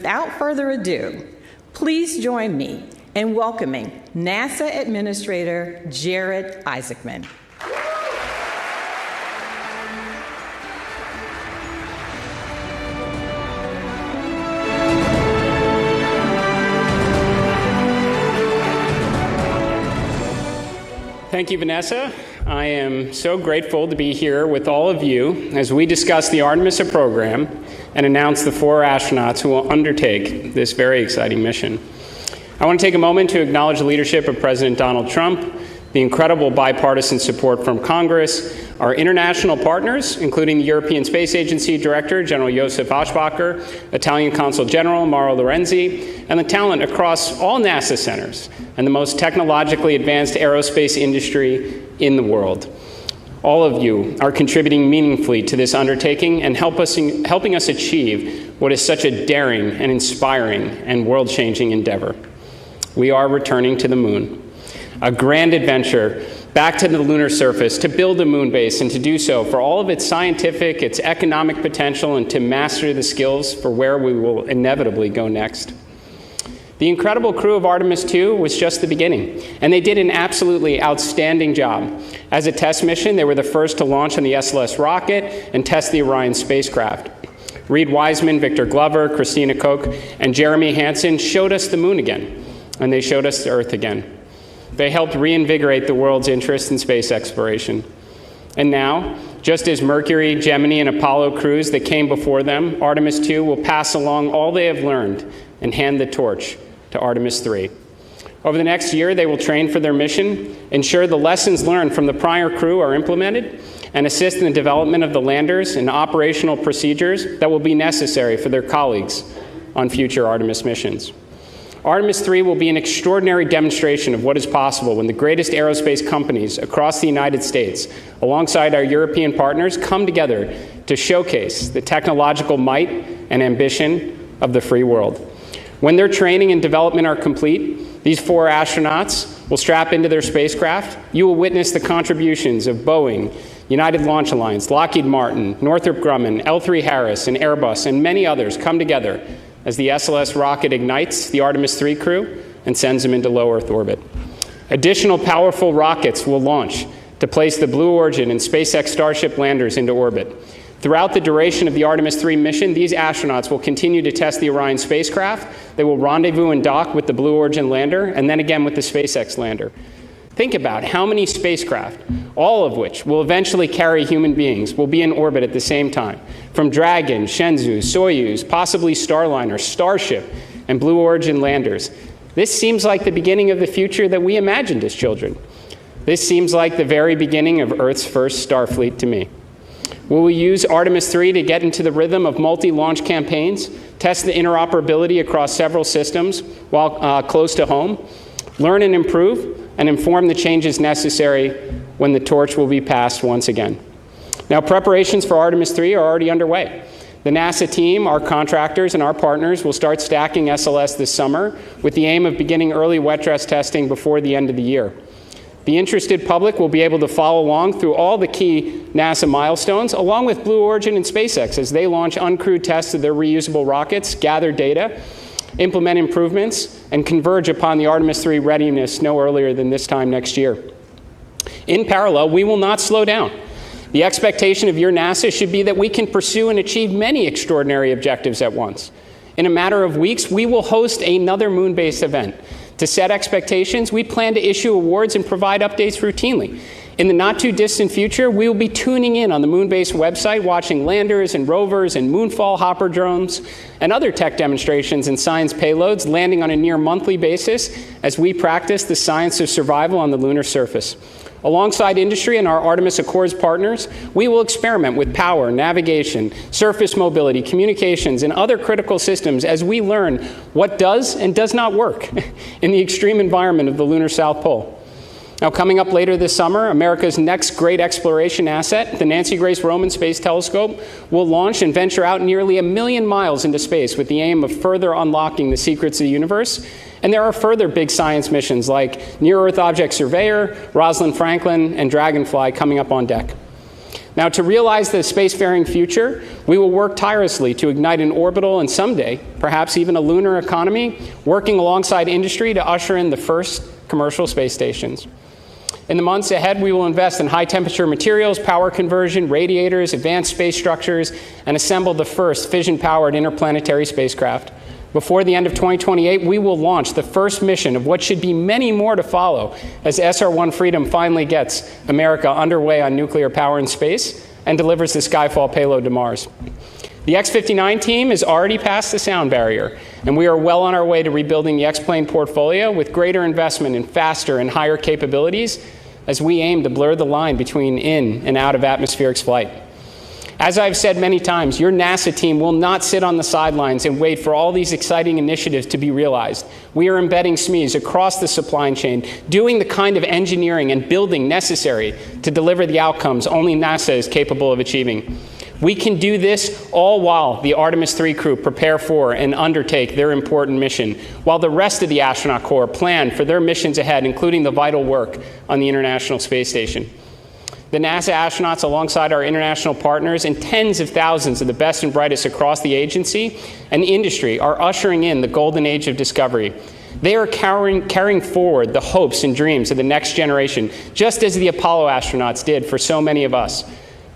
Without further ado, please join me in welcoming NASA Administrator Jared Isaacman. Thank you, Vanessa. I am so grateful to be here with all of you as we discuss the Artemis program and announce the 4 astronauts who will undertake this very exciting mission. I want to take a moment to acknowledge the leadership of President Donald Trump, the incredible bipartisan support from Congress, our international partners, including the European Space Agency Director, General Josef Aschbacher, Italian Consul General Mauro Lorenzi, and the talent across all NASA centers and the most technologically advanced aerospace industry in the world. All of you are contributing meaningfully to this undertaking and helping us achieve what is such a daring and inspiring and world-changing endeavor. We are returning to the moon, a grand adventure back to the lunar surface to build a moon base, and to do so for all of its scientific, its economic potential, and to master the skills for where we will inevitably go next. The incredible crew of Artemis II was just the beginning, and they did an absolutely outstanding job. As a test mission, they were the first to launch on the SLS rocket and test the Orion spacecraft. Reed Wiseman, Victor Glover, Christina Koch, and Jeremy Hansen showed us the moon again, and they showed us the Earth again. They helped reinvigorate the world's interest in space exploration. And now, just as Mercury, Gemini, and Apollo crews that came before them, Artemis II will pass along all they have learned and hand the torch to Artemis III. Over the next year, they will train for their mission, ensure the lessons learned from the prior crew are implemented, and assist in the development of the landers and operational procedures that will be necessary for their colleagues on future Artemis missions. Artemis III will be an extraordinary demonstration of what is possible when the greatest aerospace companies across the United States, alongside our European partners, come together to showcase the technological might and ambition of the free world. When their training and development are complete, these 4 astronauts will strap into their spacecraft. You will witness the contributions of Boeing, United Launch Alliance, Lockheed Martin, Northrop Grumman, L3 Harris, and Airbus, and many others come together as the SLS rocket ignites the Artemis III crew and sends them into low Earth orbit. Additional powerful rockets will launch to place the Blue Origin and SpaceX Starship landers into orbit. Throughout the duration of the Artemis III mission, these astronauts will continue to test the Orion spacecraft. They will rendezvous and dock with the Blue Origin lander, and then again with the SpaceX lander. Think about how many spacecraft, all of which will eventually carry human beings, will be in orbit at the same time. From Dragon, Shenzhou, Soyuz, possibly Starliner, Starship, and Blue Origin landers. This seems like the beginning of the future that we imagined as children. This seems like the very beginning of Earth's first Starfleet to me. Will we use Artemis III to get into the rhythm of multi-launch campaigns, test the interoperability across several systems while close to home, learn and improve, and inform the changes necessary when the torch will be passed once again? Now, preparations for Artemis III are already underway. The NASA team, our contractors, and our partners will start stacking SLS this summer with the aim of beginning early wet dress testing before the end of the year. The interested public will be able to follow along through all the key NASA milestones, along with Blue Origin and SpaceX as they launch uncrewed tests of their reusable rockets, gather data, implement improvements, and converge upon the Artemis III readiness no earlier than this time next year. In parallel, we will not slow down. The expectation of your NASA should be that we can pursue and achieve many extraordinary objectives at once. In a matter of weeks, we will host another moon-based event. To set expectations, we plan to issue awards and provide updates routinely. In the not-too-distant future, we will be tuning in on the Moonbase website, watching landers and rovers and moonfall hopper drones and other tech demonstrations and science payloads landing on a near-monthly basis as we practice the science of survival on the lunar surface. Alongside industry and our Artemis Accords partners, we will experiment with power, navigation, surface mobility, communications, and other critical systems as we learn what does and does not work in the extreme environment of the lunar South Pole. Now, coming up later this summer, America's next great exploration asset, the Nancy Grace Roman Space Telescope, will launch and venture out nearly 1 million miles into space with the aim of further unlocking the secrets of the universe. And there are further big science missions like Near-Earth Object Surveyor, Rosalind Franklin, and Dragonfly coming up on deck. Now, to realize the spacefaring future, we will work tirelessly to ignite an orbital and someday, perhaps even a lunar economy, working alongside industry to usher in the first commercial space stations. In the months ahead, we will invest in high-temperature materials, power conversion, radiators, advanced space structures, and assemble the first fission-powered interplanetary spacecraft. Before the end of 2028, we will launch the first mission of what should be many more to follow as SR-1 Freedom finally gets America underway on nuclear power in space and delivers the Skyfall payload to Mars. The X-59 team is already past the sound barrier, and we are well on our way to rebuilding the X-plane portfolio with greater investment in faster and higher capabilities as we aim to blur the line between in and out of atmospheric flight. As I've said many times, your NASA team will not sit on the sidelines and wait for all these exciting initiatives to be realized. We are embedding SMEs across the supply chain, doing the kind of engineering and building necessary to deliver the outcomes only NASA is capable of achieving. We can do this all while the Artemis III crew prepare for and undertake their important mission, while the rest of the astronaut corps plan for their missions ahead, including the vital work on the International Space Station. The NASA astronauts, alongside our international partners and tens of thousands of the best and brightest across the agency and industry, are ushering in the golden age of discovery. They are carrying forward the hopes and dreams of the next generation, just as the Apollo astronauts did for so many of us.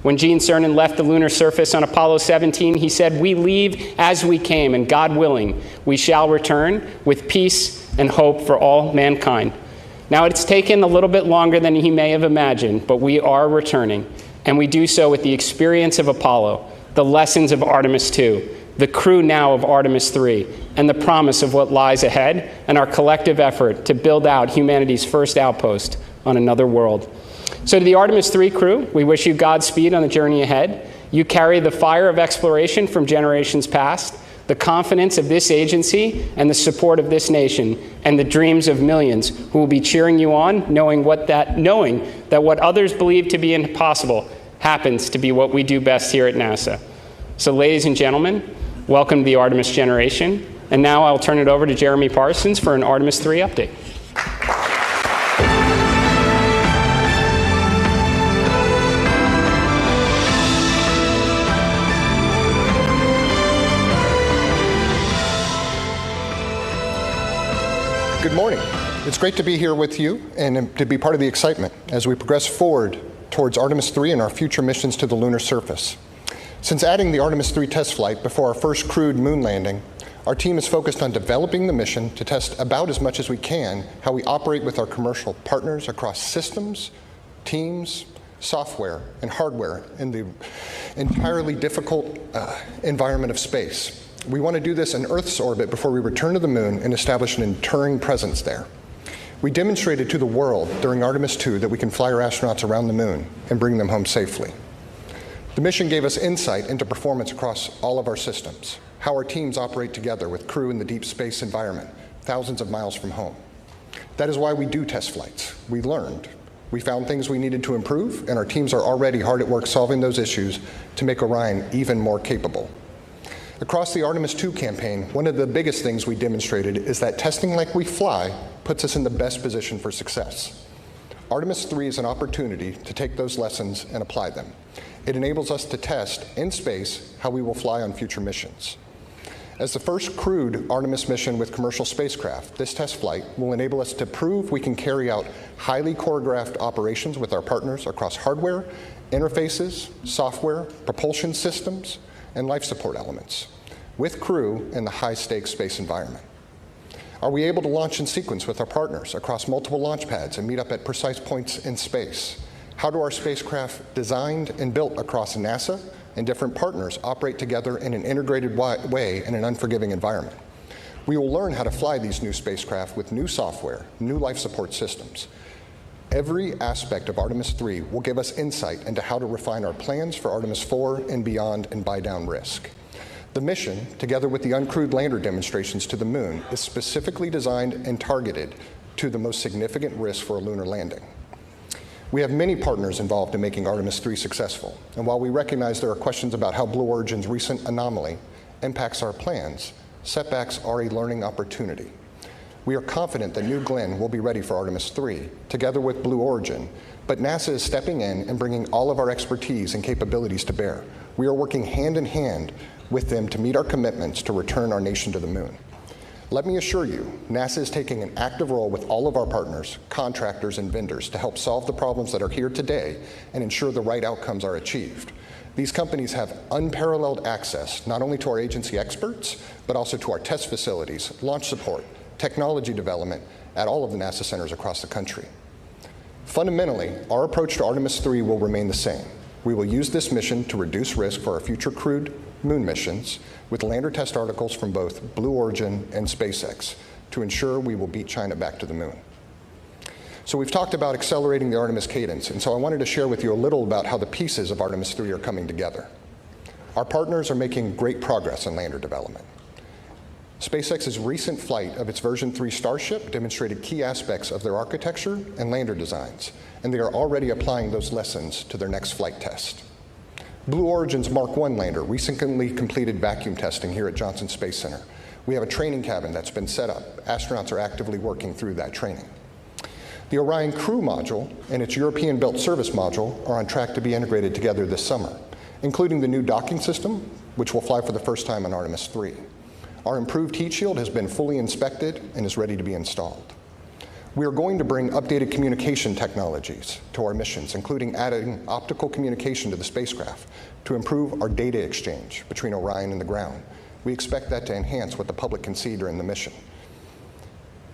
When Gene Cernan left the lunar surface on Apollo 17, he said, "We leave as we came, and God willing, we shall return with peace and hope for all mankind." Now, it's taken a little bit longer than he may have imagined, but we are returning, and we do so with the experience of Apollo, the lessons of Artemis II, the crew now of Artemis III, and the promise of what lies ahead, and our collective effort to build out humanity's first outpost on another world. So to the Artemis III crew, we wish you Godspeed on the journey ahead. You carry the fire of exploration from generations past, the confidence of this agency and the support of this nation, and the dreams of millions who will be cheering you on, knowing that what others believe to be impossible happens to be what we do best here at NASA. So ladies and gentlemen, welcome to the Artemis generation. And now I'll turn it over to Jeremy Parsons for an Artemis III update. Good morning. It's great to be here with you and to be part of the excitement as we progress forward towards Artemis III and our future missions to the lunar surface. Since adding the Artemis III test flight before our first crewed moon landing, our team is focused on developing the mission to test about as much as we can how we operate with our commercial partners across systems, teams, software, and hardware in the entirely difficult environment of space. We want to do this in Earth's orbit before we return to the moon and establish an enduring presence there. We demonstrated to the world during Artemis II that we can fly our astronauts around the moon and bring them home safely. The mission gave us insight into performance across all of our systems, how our teams operate together with crew in the deep space environment, thousands of miles from home. That is why we do test flights. We learned. We found things we needed to improve, and our teams are already hard at work solving those issues to make Orion even more capable. Across the Artemis II campaign, one of the biggest things we demonstrated is that testing like we fly puts us in the best position for success. Artemis III is an opportunity to take those lessons and apply them. It enables us to test in space how we will fly on future missions. As the first crewed Artemis mission with commercial spacecraft, this test flight will enable us to prove we can carry out highly choreographed operations with our partners across hardware, interfaces, software, propulsion systems, and life support elements, with crew in the high-stakes space environment. Are we able to launch in sequence with our partners across multiple launch pads and meet up at precise points in space? How do our spacecraft designed and built across NASA and different partners operate together in an integrated way in an unforgiving environment? We will learn how to fly these new spacecraft with new software, new life support systems. Every aspect of Artemis III will give us insight into how to refine our plans for Artemis IV and beyond and buy down risk. The mission, together with the uncrewed lander demonstrations to the moon, is specifically designed and targeted to the most significant risk for a lunar landing. We have many partners involved in making Artemis III successful, and while we recognize there are questions about how Blue Origin's recent anomaly impacts our plans, setbacks are a learning opportunity. We are confident that New Glenn will be ready for Artemis III, together with Blue Origin, but NASA is stepping in and bringing all of our expertise and capabilities to bear. We are working hand in hand with them to meet our commitments to return our nation to the moon. Let me assure you, NASA is taking an active role with all of our partners, contractors, and vendors to help solve the problems that are here today and ensure the right outcomes are achieved. These companies have unparalleled access not only to our agency experts, but also to our test facilities, launch support, technology development at all of the NASA centers across the country. Fundamentally, our approach to Artemis III will remain the same. We will use this mission to reduce risk for our future crewed moon missions with lander test articles from both Blue Origin and SpaceX to ensure we will beat China back to the moon. So we've talked about accelerating the Artemis cadence, and so I wanted to share with you a little about how the pieces of Artemis III are coming together. Our partners are making great progress in lander development. SpaceX's recent flight of its version 3 Starship demonstrated key aspects of their architecture and lander designs, and they are already applying those lessons to their next flight test. Blue Origin's Mark 1 lander recently completed vacuum testing here at Johnson Space Center. We have a training cabin that's been set up. Astronauts are actively working through that training. The Orion crew module and its European-built service module are on track to be integrated together this summer, including the new docking system, which will fly for the first time on Artemis III. Our improved heat shield has been fully inspected and is ready to be installed. We are going to bring updated communication technologies to our missions, including adding optical communication to the spacecraft to improve our data exchange between Orion and the ground. We expect that to enhance what the public can see during the mission.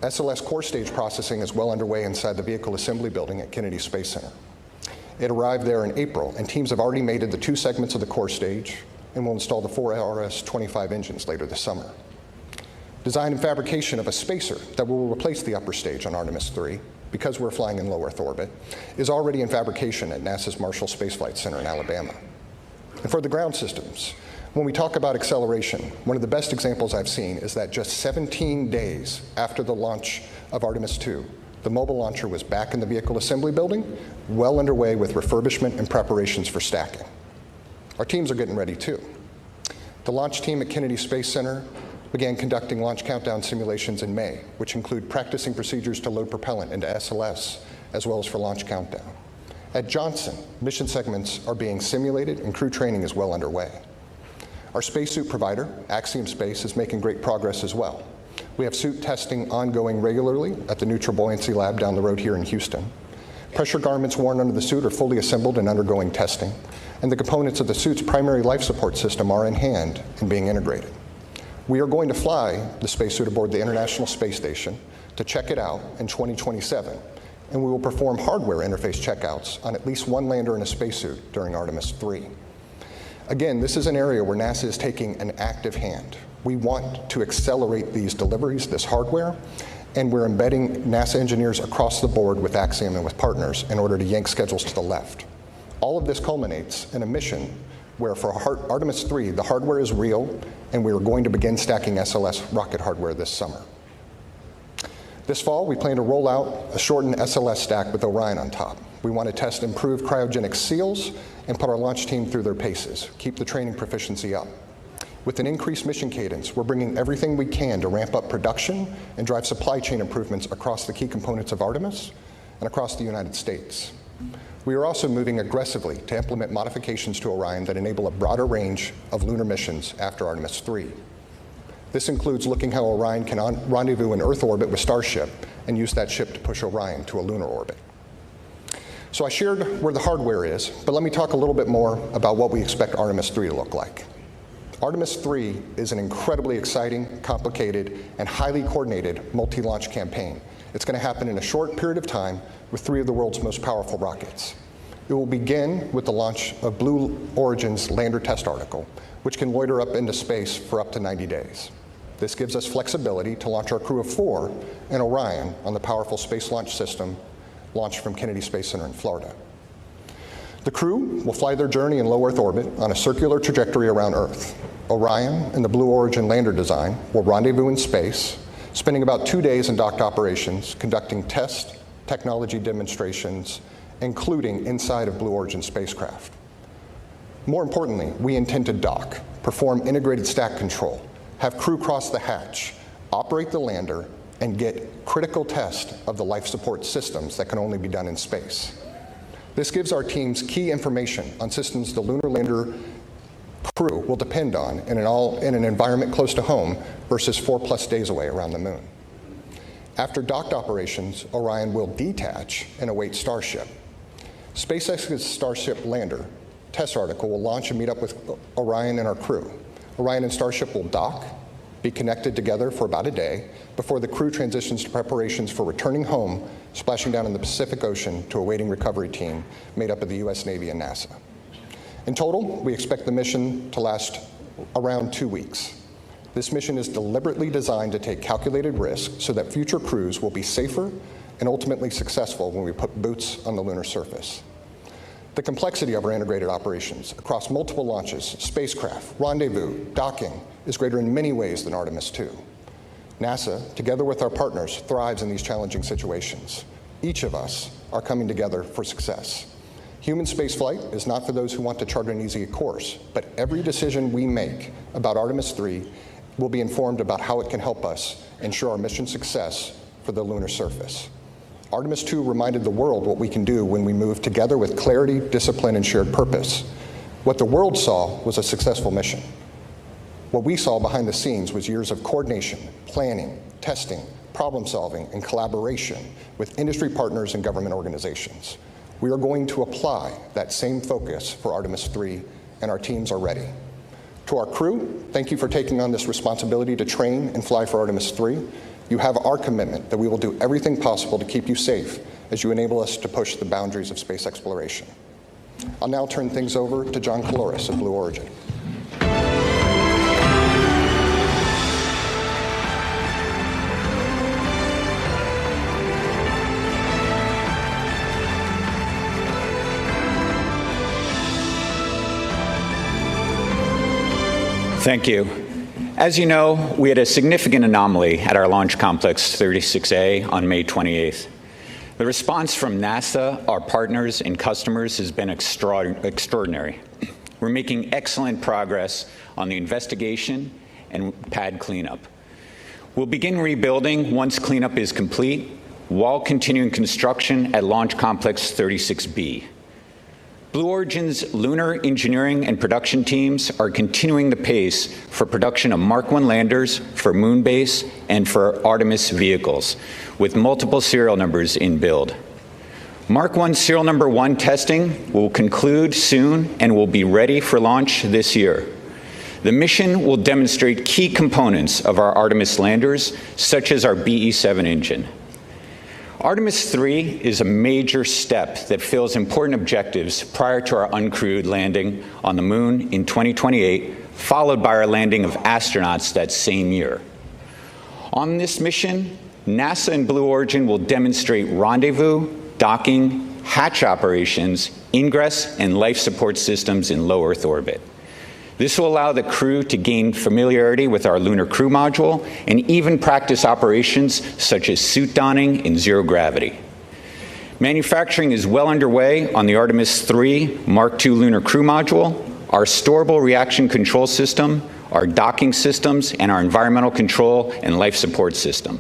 SLS core stage processing is well underway inside the vehicle assembly building at Kennedy Space Center. It arrived there in April, and teams have already mated the 2 segments of the core stage and will install the 4 RS-25 engines later this summer. Design and fabrication of a spacer that will replace the upper stage on Artemis III, because we're flying in low Earth orbit, is already in fabrication at NASA's Marshall Space Flight Center in Alabama. And for the ground systems, when we talk about acceleration, one of the best examples I've seen is that just 17 days after the launch of Artemis II, the mobile launcher was back in the vehicle assembly building, well underway with refurbishment and preparations for stacking. Our teams are getting ready too. The launch team at Kennedy Space Center began conducting launch countdown simulations in May, which include practicing procedures to load propellant into SLS, as well as for launch countdown. At Johnson, mission segments are being simulated and crew training is well underway. Our spacesuit provider, Axiom Space, is making great progress as well. We have suit testing ongoing regularly at the Neutral Buoyancy Lab down the road here in Houston. Pressure garments worn under the suit are fully assembled and undergoing testing, and the components of the suit's primary life support system are in hand and being integrated. We are going to fly the spacesuit aboard the International Space Station to check it out in 2027, and we will perform hardware interface checkouts on at least 1 lander in a spacesuit during Artemis III. Again, this is an area where NASA is taking an active hand. We want to accelerate these deliveries, this hardware, and we're embedding NASA engineers across the board with Axiom and with partners in order to yank schedules to the left. All of this culminates in a mission where for Artemis III, the hardware is real, and we are going to begin stacking SLS rocket hardware this summer. This fall, we plan to roll out a shortened SLS stack with Orion on top. We want to test improved cryogenic seals and put our launch team through their paces, keep the training proficiency up. With an increased mission cadence, we're bringing everything we can to ramp up production and drive supply chain improvements across the key components of Artemis and across the United States. We are also moving aggressively to implement modifications to Orion that enable a broader range of lunar missions after Artemis III. This includes looking how Orion can rendezvous in Earth orbit with Starship and use that ship to push Orion to a lunar orbit. So I shared where the hardware is, but let me talk a little bit more about what we expect Artemis III to look like. Artemis III is an incredibly exciting, complicated, and highly coordinated multi-launch campaign. It's going to happen in a short period of time with 3 of the world's most powerful rockets. It will begin with the launch of Blue Origin's lander test article, which can loiter up into space for up to 90 days. This gives us flexibility to launch our crew of 4 and Orion on the powerful Space Launch System launched from Kennedy Space Center in Florida. The crew will fly their journey in low Earth orbit on a circular trajectory around Earth. Orion and the Blue Origin lander design will rendezvous in space, spending about 2 days in docked operations, conducting test technology demonstrations, including inside of Blue Origin spacecraft. More importantly, we intend to dock, perform integrated stack control, have crew cross the hatch, operate the lander, and get critical tests of the life support systems that can only be done in space. This gives our teams key information on systems the lunar lander crew will depend on in an environment close to home versus 4+ days away around the moon. After docked operations, Orion will detach and await Starship. SpaceX's Starship lander test article will launch and meet up with Orion and our crew. Orion and Starship will dock, be connected together for about a day before the crew transitions to preparations for returning home, splashing down in the Pacific Ocean to a waiting recovery team made up of the US Navy and NASA. In total, we expect the mission to last around 2 weeks. This mission is deliberately designed to take calculated risks so that future crews will be safer and ultimately successful when we put boots on the lunar surface. The complexity of our integrated operations across multiple launches, spacecraft, rendezvous, docking is greater in many ways than Artemis II. NASA, together with our partners, thrives in these challenging situations. Each of us are coming together for success. Human spaceflight is not for those who want to chart an easy course, but every decision we make about Artemis III will be informed about how it can help us ensure our mission success for the lunar surface. Artemis II reminded the world what we can do when we move together with clarity, discipline, and shared purpose. What the world saw was a successful mission. What we saw behind the scenes was years of coordination, planning, testing, problem solving, and collaboration with industry partners and government organizations. We are going to apply that same focus for Artemis III, and our teams are ready. To our crew, thank you for taking on this responsibility to train and fly for Artemis III. You have our commitment that we will do everything possible to keep you safe as you enable us to push the boundaries of space exploration. I'll now turn things over to John Caloris of Blue Origin. Thank you. As you know, we had a significant anomaly at our Launch Complex 36A on May 28th. The response from NASA, our partners, and customers has been extraordinary. We're making excellent progress on the investigation and pad cleanup. We'll begin rebuilding once cleanup is complete, while continuing construction at Launch Complex 36B. Blue Origin's lunar engineering and production teams are continuing the pace for production of Mark I landers for Moonbase and for Artemis vehicles, with multiple serial numbers in build. Mark I serial number 1 testing will conclude soon and will be ready for launch this year. The mission will demonstrate key components of our Artemis landers, such as our BE-7 engine. Artemis III is a major step that fills important objectives prior to our uncrewed landing on the moon in 2028, followed by our landing of astronauts that same year. On this mission, NASA and Blue Origin will demonstrate rendezvous, docking, hatch operations, ingress, and life support systems in low Earth orbit. This will allow the crew to gain familiarity with our lunar crew module and even practice operations such as suit donning in zero gravity. Manufacturing is well underway on the Artemis III Mark II lunar crew module, our storable reaction control system, our docking systems, and our environmental control and life support system.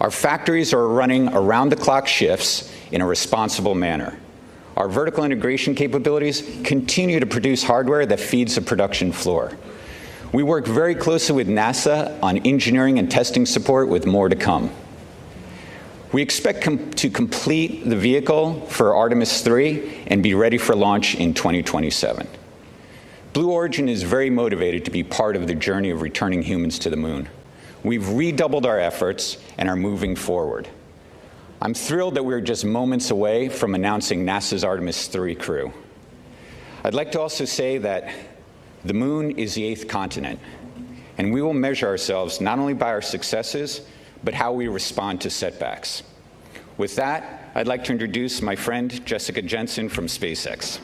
Our factories are running around-the-clock shifts in a responsible manner. Our vertical integration capabilities continue to produce hardware that feeds the production floor. We work very closely with NASA on engineering and testing support, with more to come. We expect to complete the vehicle for Artemis III and be ready for launch in 2027. Blue Origin is very motivated to be part of the journey of returning humans to the moon. We've redoubled our efforts and are moving forward. I'm thrilled that we're just moments away from announcing NASA's Artemis III crew. I'd like to also say that the moon is the 8th continent, and we will measure ourselves not only by our successes, but how we respond to setbacks. With that, I'd like to introduce my friend Jessica Jensen from SpaceX.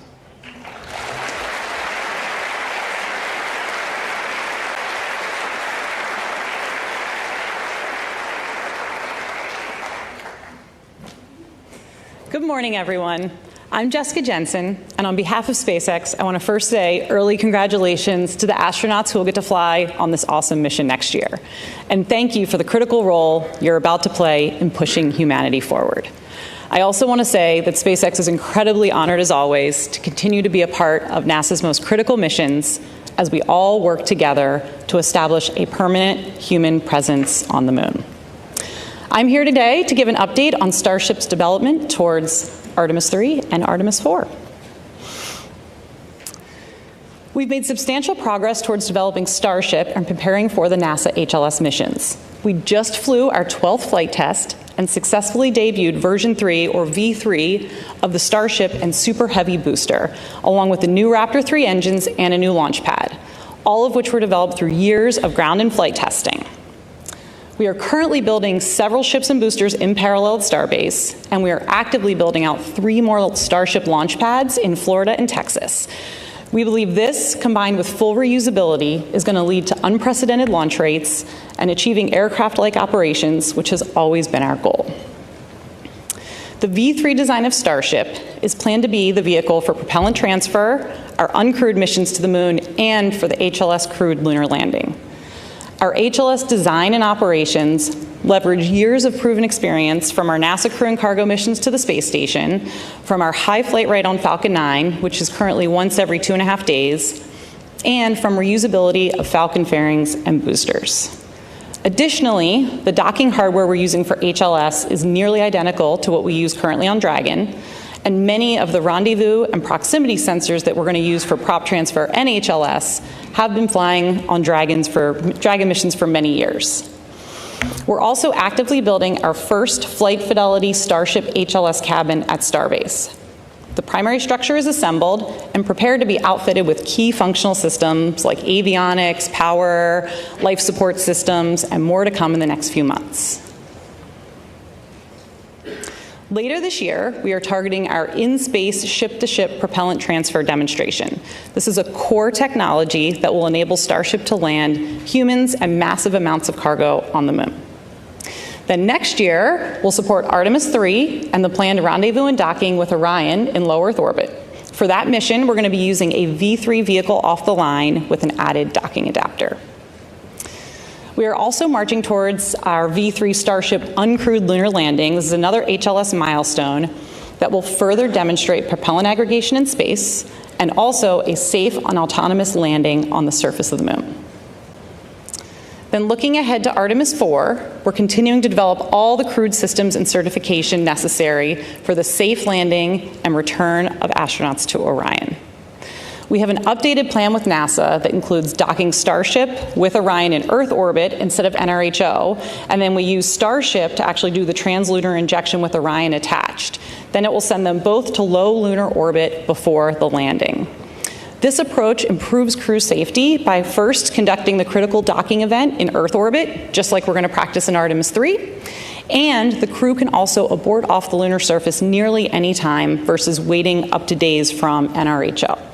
Good morning, everyone. I'm Jessica Jensen, and on behalf of SpaceX, I want to first say early congratulations to the astronauts who will get to fly on this awesome mission next year. And thank you for the critical role you're about to play in pushing humanity forward. I also want to say that SpaceX is incredibly honored, as always, to continue to be a part of NASA's most critical missions as we all work together to establish a permanent human presence on the moon. I'm here today to give an update on Starship's development towards Artemis III and Artemis IV. We've made substantial progress towards developing Starship and preparing for the NASA HLS missions. We just flew our 12th flight test and successfully debuted version 3, or V3, of the Starship and Super Heavy booster, along with the new Raptor 3 engines and a new launch pad, all of which were developed through years of ground and flight testing. We are currently building several ships and boosters in parallel at Starbase, and we are actively building out 3 more Starship launch pads in Florida and Texas. We believe this, combined with full reusability, is going to lead to unprecedented launch rates and achieving aircraft-like operations, which has always been our goal. The V3 design of Starship is planned to be the vehicle for propellant transfer, our uncrewed missions to the moon, and for the HLS crewed lunar landing. Our HLS design and operations leverage years of proven experience from our NASA crew and cargo missions to the space station, from our high flight rate on Falcon 9, which is currently once every 2.5 days, and from reusability of Falcon fairings and boosters. Additionally, the docking hardware we're using for HLS is nearly identical to what we use currently on Dragon, and many of the rendezvous and proximity sensors that we're going to use for prop transfer and HLS have been flying on Dragon missions for many years. We're also actively building our first flight fidelity Starship HLS cabin at Starbase. The primary structure is assembled and prepared to be outfitted with key functional systems like avionics, power, life support systems, and more to come in the next few months. Later this year, we are targeting our in-space ship-to-ship propellant transfer demonstration. This is a core technology that will enable Starship to land humans and massive amounts of cargo on the moon. Then next year, we'll support Artemis III and the planned rendezvous and docking with Orion in low Earth orbit. For that mission, we're going to be using a V3 vehicle off the line with an added docking adapter. We are also marching towards our V3 Starship uncrewed lunar landing. This is another HLS milestone that will further demonstrate propellant aggregation in space and also a safe and autonomous landing on the surface of the moon. Then looking ahead to Artemis IV, we're continuing to develop all the crewed systems and certification necessary for the safe landing and return of astronauts to Orion. We have an updated plan with NASA that includes docking Starship with Orion in Earth orbit instead of NRHO, and then we use Starship to actually do the translunar injection with Orion attached. Then it will send them both to low lunar orbit before the landing. This approach improves crew safety by first conducting the critical docking event in Earth orbit, just like we're going to practice in Artemis III, and the crew can also abort off the lunar surface nearly any time versus waiting up to days from NRHO.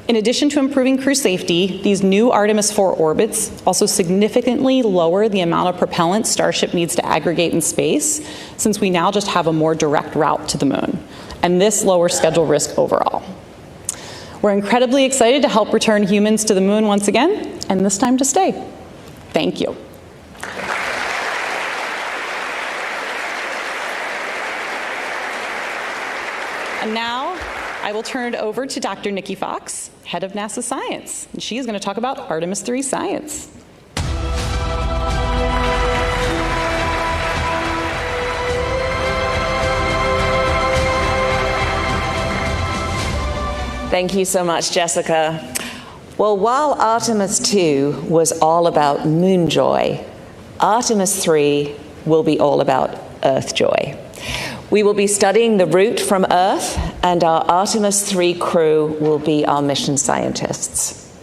In addition to improving crew safety, these new Artemis IV orbits also significantly lower the amount of propellant Starship needs to aggregate in space, since we now just have a more direct route to the moon, and this lowers schedule risk overall. We're incredibly excited to help return humans to the moon once again, and this time to stay. Thank you. And now, I will turn it over to Dr. Nikki Fox, head of NASA Science, and she is going to talk about Artemis III science. Thank you so much, Jessica. Well, while Artemis II was all about moon joy, Artemis III will be all about Earth joy. We will be studying the route from Earth, and our Artemis III crew will be our mission scientists.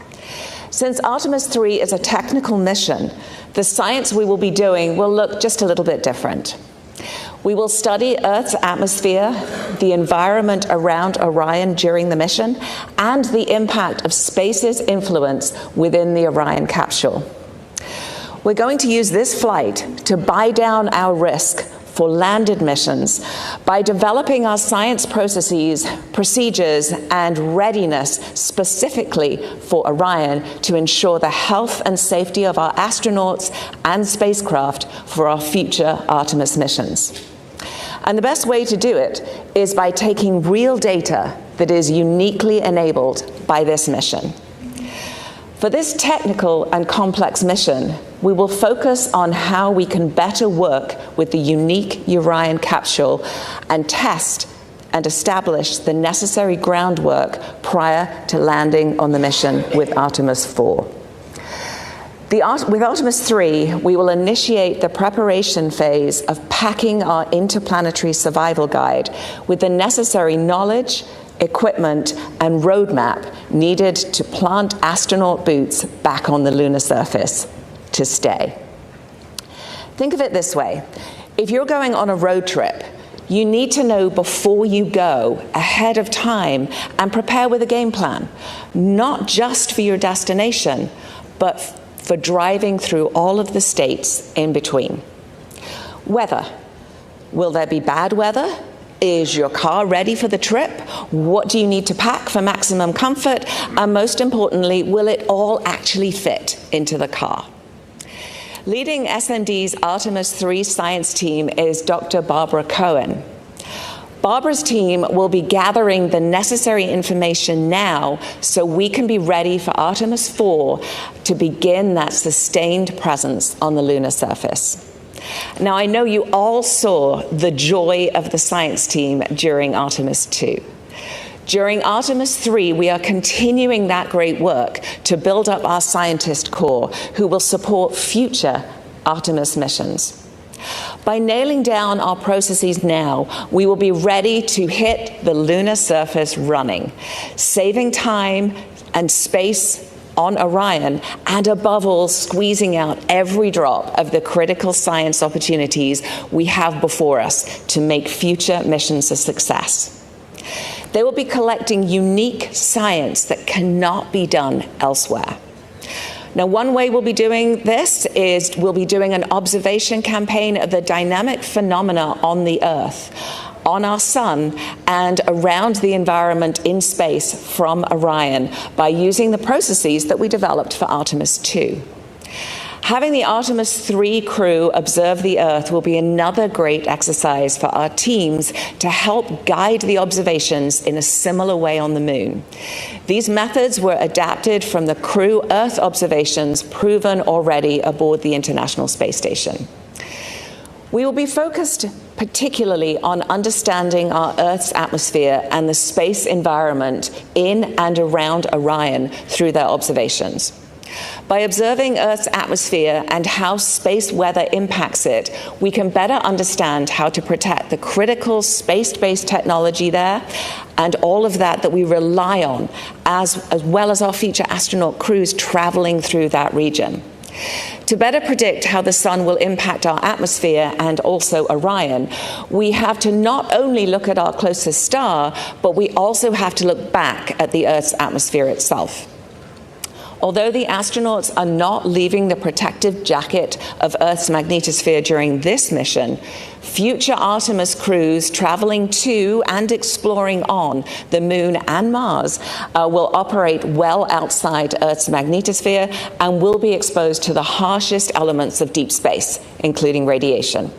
Since Artemis III is a technical mission, the science we will be doing will look just a little bit different. We will study Earth's atmosphere, the environment around Orion during the mission, and the impact of space's influence within the Orion capsule. We're going to use this flight to buy down our risk for landed missions by developing our science processes, procedures, and readiness specifically for Orion to ensure the health and safety of our astronauts and spacecraft for our future Artemis missions. And the best way to do it is by taking real data that is uniquely enabled by this mission. For this technical and complex mission, we will focus on how we can better work with the unique Orion capsule and test and establish the necessary groundwork prior to landing on the mission with Artemis IV. With Artemis III, we will initiate the preparation phase of packing our interplanetary survival guide with the necessary knowledge, equipment, and roadmap needed to plant astronaut boots back on the lunar surface to stay. Think of it this way. If you're going on a road trip, you need to know before you go, ahead of time, and prepare with a game plan, not just for your destination, but for driving through all of the states in between. Weather. Will there be bad weather? Is your car ready for the trip? What do you need to pack for maximum comfort? And most importantly, will it all actually fit into the car? Leading SMD's Artemis III science team is Dr. Barbara Cohen. Barbara's team will be gathering the necessary information now so we can be ready for Artemis IV to begin that sustained presence on the lunar surface. Now, I know you all saw the joy of the science team during Artemis II. During Artemis III, we are continuing that great work to build up our scientist corps who will support future Artemis missions. By nailing down our processes now, we will be ready to hit the lunar surface running, saving time and space on Orion, and above all, squeezing out every drop of the critical science opportunities we have before us to make future missions a success. They will be collecting unique science that cannot be done elsewhere. Now, one way we'll be doing this is we'll be doing an observation campaign of the dynamic phenomena on the Earth, on our sun, and around the environment in space from Orion by using the processes that we developed for Artemis II. Having the Artemis III crew observe the Earth will be another great exercise for our teams to help guide the observations in a similar way on the Moon. These methods were adapted from the crew Earth observations proven already aboard the International Space Station. We will be focused particularly on understanding our Earth's atmosphere and the space environment in and around Orion through their observations. By observing Earth's atmosphere and how space weather impacts it, we can better understand how to protect the critical space-based technology there and all of that we rely on, as well as our future astronaut crews traveling through that region. To better predict how the sun will impact our atmosphere and also Orion, we have to not only look at our closest star, but we also have to look back at the Earth's atmosphere itself. Although the astronauts are not leaving the protective jacket of Earth's magnetosphere during this mission, future Artemis crews traveling to and exploring on the Moon and Mars will operate well outside Earth's magnetosphere and will be exposed to the harshest elements of deep space, including radiation.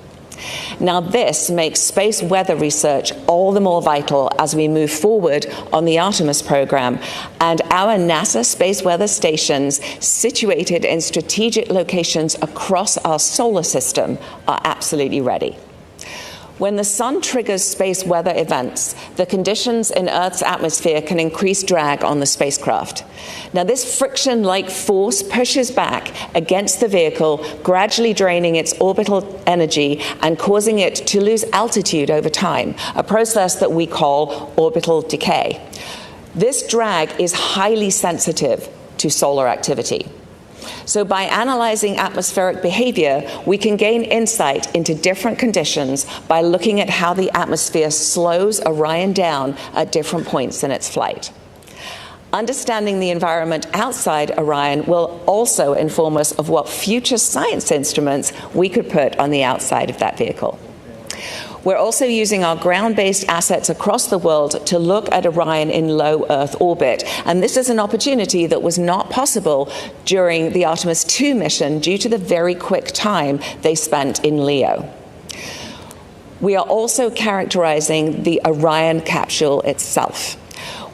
Now, this makes space weather research all the more vital as we move forward on the Artemis program, and our NASA space weather stations situated in strategic locations across our solar system are absolutely ready. When the sun triggers space weather events, the conditions in Earth's atmosphere can increase drag on the spacecraft. Now, this friction-like force pushes back against the vehicle, gradually draining its orbital energy and causing it to lose altitude over time, a process that we call orbital decay. This drag is highly sensitive to solar activity. So by analyzing atmospheric behavior, we can gain insight into different conditions by looking at how the atmosphere slows Orion down at different points in its flight. Understanding the environment outside Orion will also inform us of what future science instruments we could put on the outside of that vehicle. We're also using our ground-based assets across the world to look at Orion in low Earth orbit. And this is an opportunity that was not possible during the Artemis II mission due to the very quick time they spent in LEO. We are also characterizing the Orion capsule itself.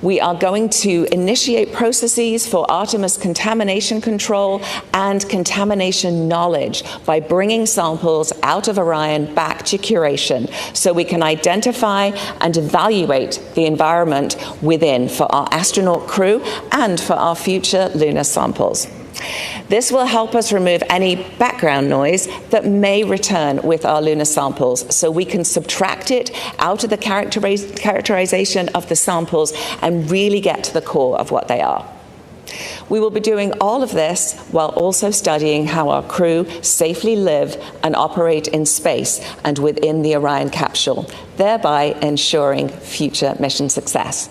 We are going to initiate processes for Artemis contamination control and contamination knowledge by bringing samples out of Orion back to curation so we can identify and evaluate the environment within for our astronaut crew and for our future lunar samples. This will help us remove any background noise that may return with our lunar samples so we can subtract it out of the characterization of the samples and really get to the core of what they are. We will be doing all of this while also studying how our crew safely live and operate in space and within the Orion capsule, thereby ensuring future mission success.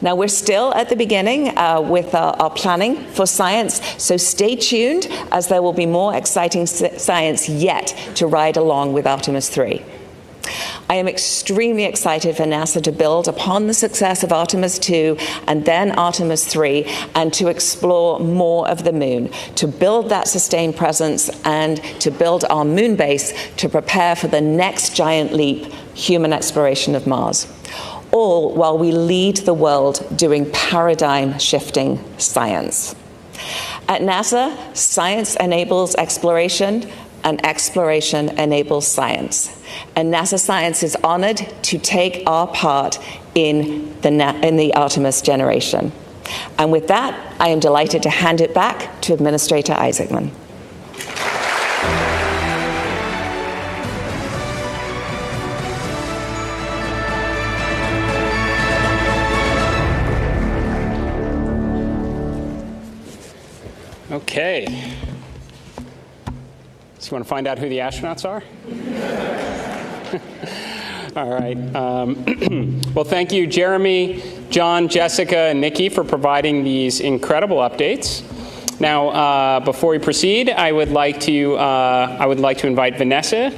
Now, we're still at the beginning with our planning for science, so stay tuned as there will be more exciting science yet to ride along with Artemis III. I am extremely excited for NASA to build upon the success of Artemis II and then Artemis III and to explore more of the moon, to build that sustained presence and to build our moon base to prepare for the next giant leap, human exploration of Mars. All while we lead the world doing paradigm-shifting science. At NASA, science enables exploration, and exploration enables science. And NASA Science is honored to take our part in the Artemis generation. And with that, I am delighted to hand it back to Administrator Isaacman. Okay. So you want to find out who the astronauts are? All right. Well, thank you, Jeremy, John, Jessica, and Nikki for providing these incredible updates. Now, before we proceed, I would like to invite Vanessa,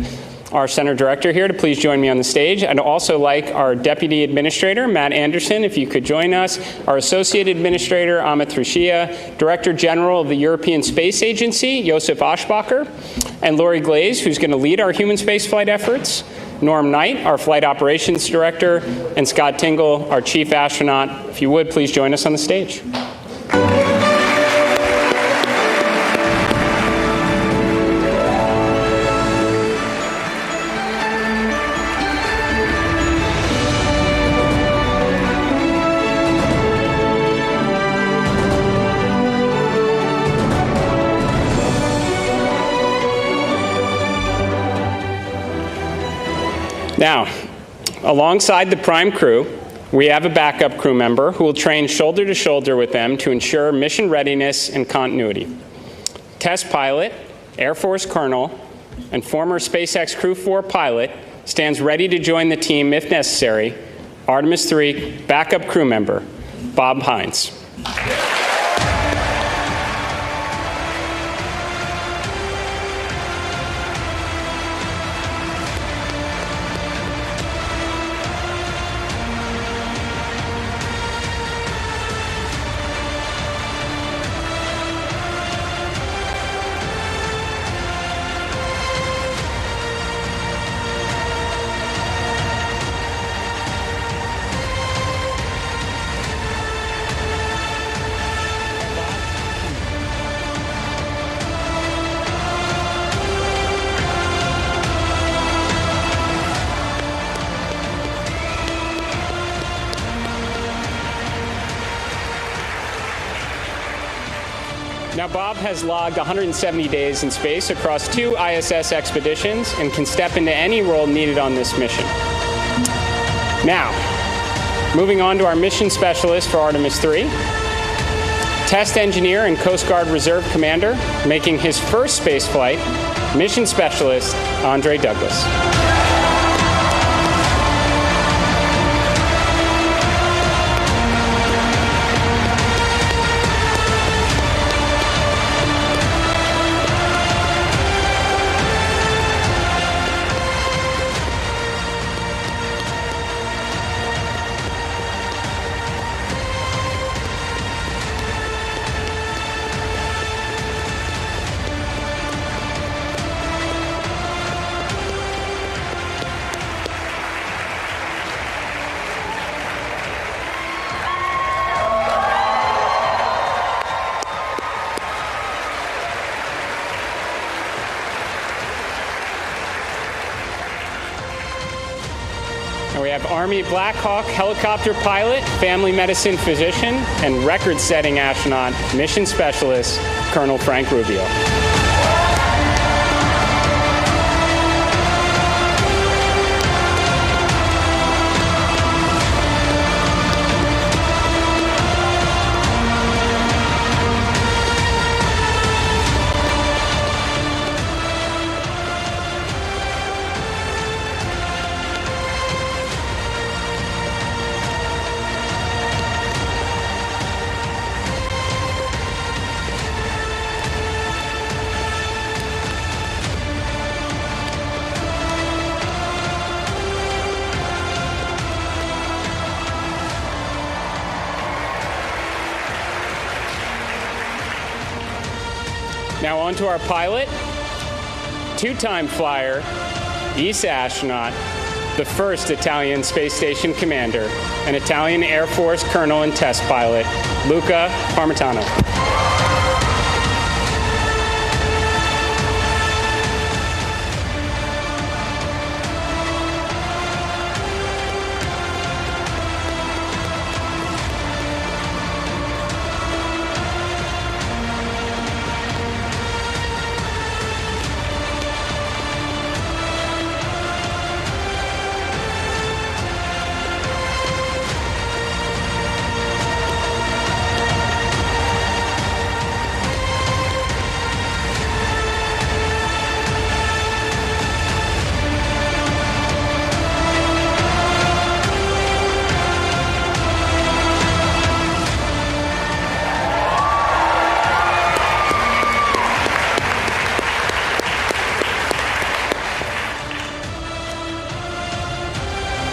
our center director here, to please join me on the stage. I'd also like our deputy administrator, Matt Anderson, if you could join us, our associate administrator, Amit Thrishia, director general of the European Space Agency, Josef Aschbacher, and Lori Glaze, who's going to lead our human spaceflight efforts, Norm Knight, our flight operations director, and Scott Tingle, our chief astronaut. If you would, please join us on the stage. Now, alongside the prime crew, we have a backup crew member who will train shoulder to shoulder with them to ensure mission readiness and continuity. Test pilot, Air Force Colonel, and former SpaceX Crew 4 pilot stands ready to join the team if necessary, Artemis III backup crew member, Bob Hines. Now, Bob has logged 170 days in space across 2 ISS expeditions and can step into any role needed on this mission. Now, moving on to our mission specialist for Artemis III, test engineer and Coast Guard Reserve Commander, making his first space flight, mission specialist Andre Douglas. And we have Army Black Hawk helicopter pilot, family medicine physician, and record-setting astronaut, mission specialist, Colonel Frank Rubio. Now on to our pilot, two-time flyer, ESA astronaut, the first Italian space station commander, and Italian Air Force colonel and test pilot, Luca Parmitano.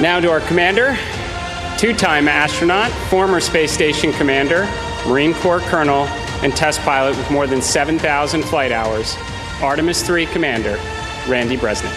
Now to our commander, two-time astronaut, former space station commander, Marine Corps colonel, and test pilot with more than 7,000 flight hours, Artemis III commander, Randy Bresnik.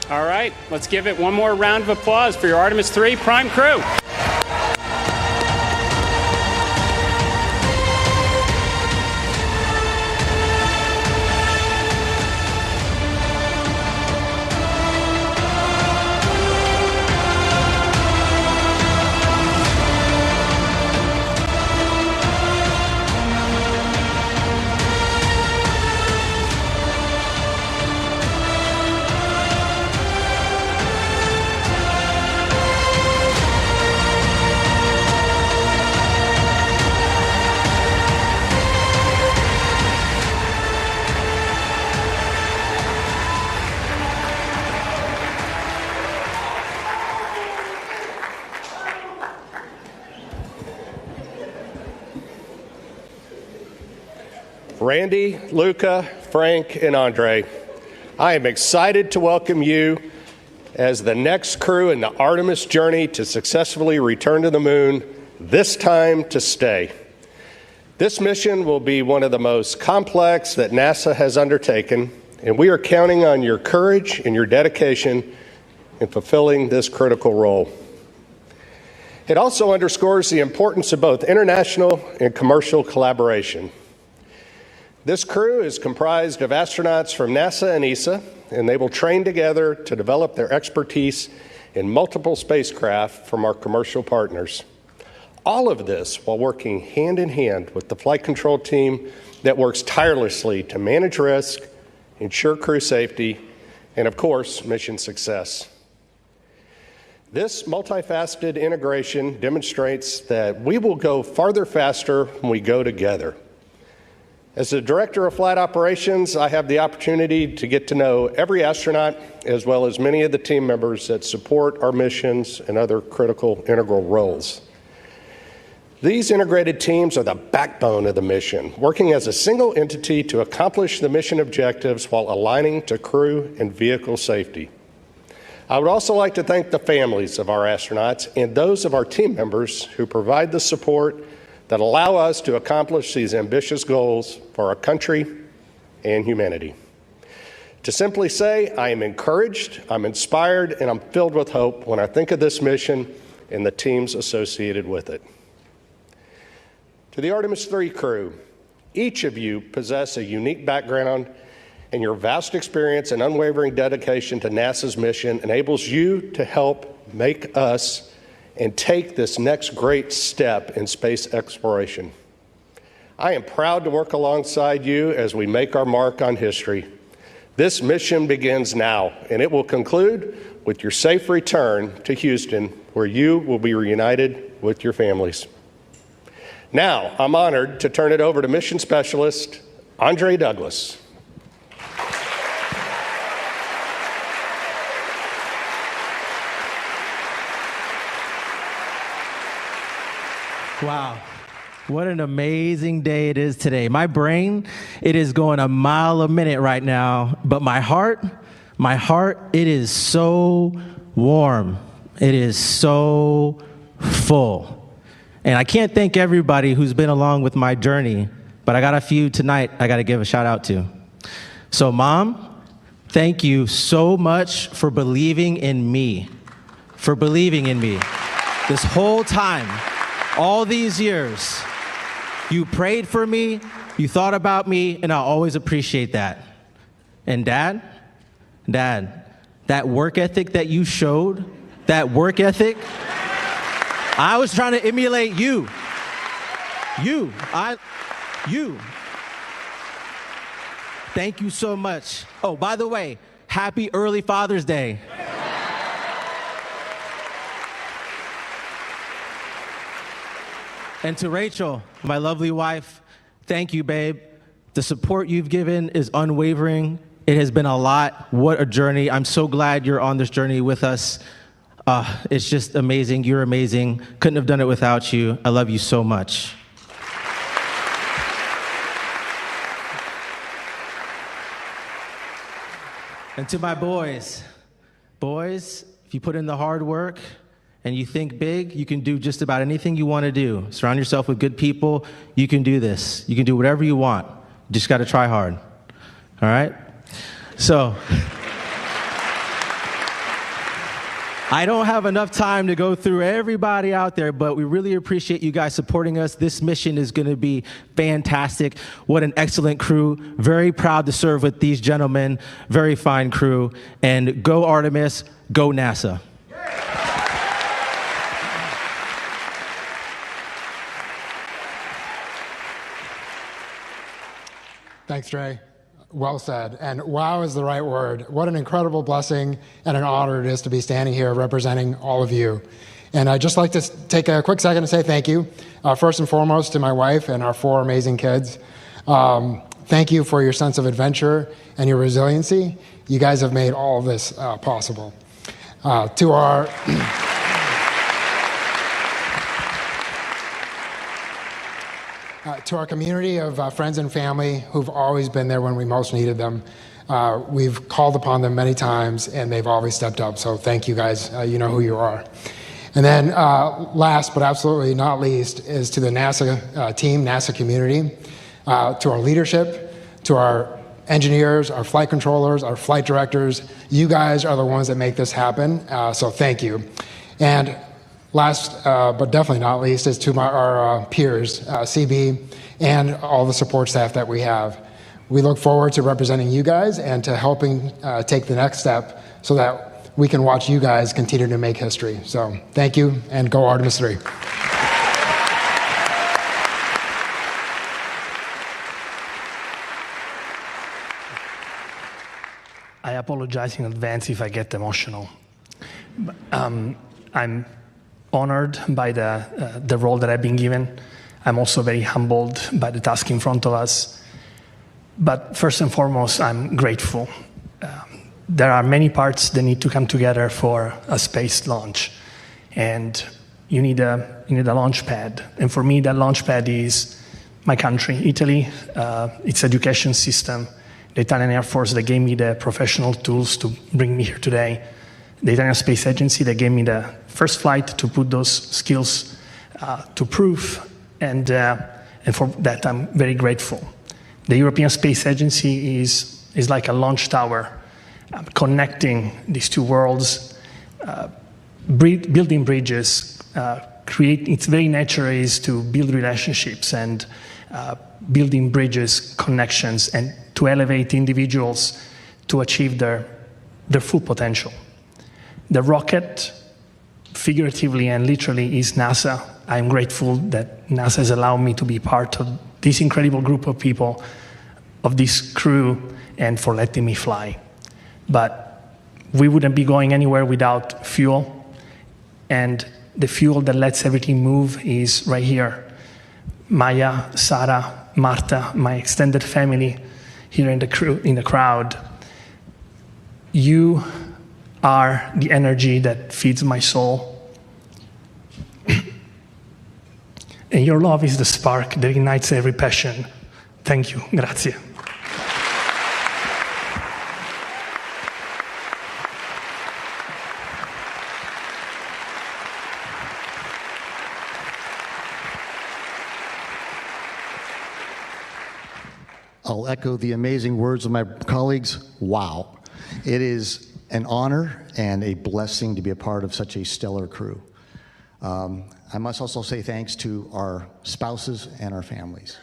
All right, let's give it one more round of applause for your Artemis III prime crew. Randy, Luca, Frank, and Andre, I am excited to welcome you as the next crew in the Artemis journey to successfully return to the moon, this time to stay. This mission will be one of the most complex that NASA has undertaken, and we are counting on your courage and your dedication in fulfilling this critical role. It also underscores the importance of both international and commercial collaboration. This crew is comprised of astronauts from NASA and ESA, and they will train together to develop their expertise in multiple spacecraft from our commercial partners. All of this while working hand in hand with the flight control team that works tirelessly to manage risk, ensure crew safety, and of course, mission success. This multifaceted integration demonstrates that we will go farther faster when we go together. As the Director of Flight Operations, I have the opportunity to get to know every astronaut as well as many of the team members that support our missions and other critical integral roles. These integrated teams are the backbone of the mission, working as a single entity to accomplish the mission objectives while aligning to crew and vehicle safety. I would also like to thank the families of our astronauts and those of our team members who provide the support that allow us to accomplish these ambitious goals for our country and humanity. To simply say, I am encouraged, I'm inspired, and I'm filled with hope when I think of this mission and the teams associated with it. To the Artemis III crew, each of you possess a unique background, and your vast experience and unwavering dedication to NASA's mission enables you to help make us and take this next great step in space exploration. I am proud to work alongside you as we make our mark on history. This mission begins now, and it will conclude with your safe return to Houston, where you will be reunited with your families. Now, I'm honored to turn it over to Mission Specialist Andre Douglas. Wow. What an amazing day it is today. My brain, it is going a mile a minute right now, but my heart, it is so warm. It is so full. And I can't thank everybody who's been along with my journey, but I got a few tonight I got to give a shout out to. So Mom, thank you so much for believing in me, this whole time. All these years, you prayed for me, you thought about me, and I always appreciate that. And Dad, that work ethic that you showed, I was trying to emulate you. Thank you so much. Oh, by the way, happy early Father's Day. And to Rachel, my lovely wife, thank you, babe. The support you've given is unwavering. It has been a lot. What a journey. I'm so glad you're on this journey with us. It's just amazing. You're amazing. Couldn't have done it without you. I love you so much. And to my boys, if you put in the hard work, and you think big, you can do just about anything you want to do. Surround yourself with good people. You can do this. You can do whatever you want. You just got to try hard. All right? So, I don't have enough time to go through everybody out there, but we really appreciate you guys supporting us. This mission is going to be fantastic. What an excellent crew. Very proud to serve with these gentlemen. Very fine crew. And go Artemis, go NASA. Thanks, Dre. Well said. And wow is the right word. What an incredible blessing and an honor it is to be standing here representing all of you. And I'd just like to take a quick second to say thank you, first and foremost, to my wife and our 4 amazing kids. Thank you for your sense of adventure and your resiliency. You guys have made all of this possible. To our... To our community of friends and family who've always been there when we most needed them. We've called upon them many times, and they've always stepped up. So thank you guys. You know who you are. And then last but absolutely not least is to the NASA team, NASA community, to our leadership, to our engineers, our flight controllers, our flight directors. You guys are the ones that make this happen. So thank you. And last, but definitely not least, is to our peers, CB, and all the support staff that we have. We look forward to representing you guys and to helping take the next step so that we can watch you guys continue to make history. So thank you, and go Artemis III. I apologize in advance if I get emotional. I'm honored by the role that I've been given. I'm also very humbled by the task in front of us. But first and foremost, I'm grateful. There are many parts that need to come together for a space launch. And you need a launch pad. And for me, that launch pad is my country, Italy, its education system, the Italian Air Force that gave me the professional tools to bring me here today, the Italian Space Agency that gave me the first flight to put those skills to proof, and for that I'm very grateful. The European Space Agency is like a launch tower, connecting these two worlds, building bridges, its very nature is to build relationships and building bridges, connections, and to elevate individuals to achieve their full potential. The rocket, figuratively and literally, is NASA. I'm grateful that NASA has allowed me to be part of this incredible group of people, of this crew, and for letting me fly. But we wouldn't be going anywhere without fuel, and the fuel that lets everything move is right here. Maya, Sarah, Marta, my extended family here in the crowd. You are the energy that feeds my soul. And your love is the spark that ignites every passion. Thank you. Grazie. I'll echo the amazing words of my colleagues. Wow. It is an honor and a blessing to be a part of such a stellar crew. I must also say thanks to our spouses and our families.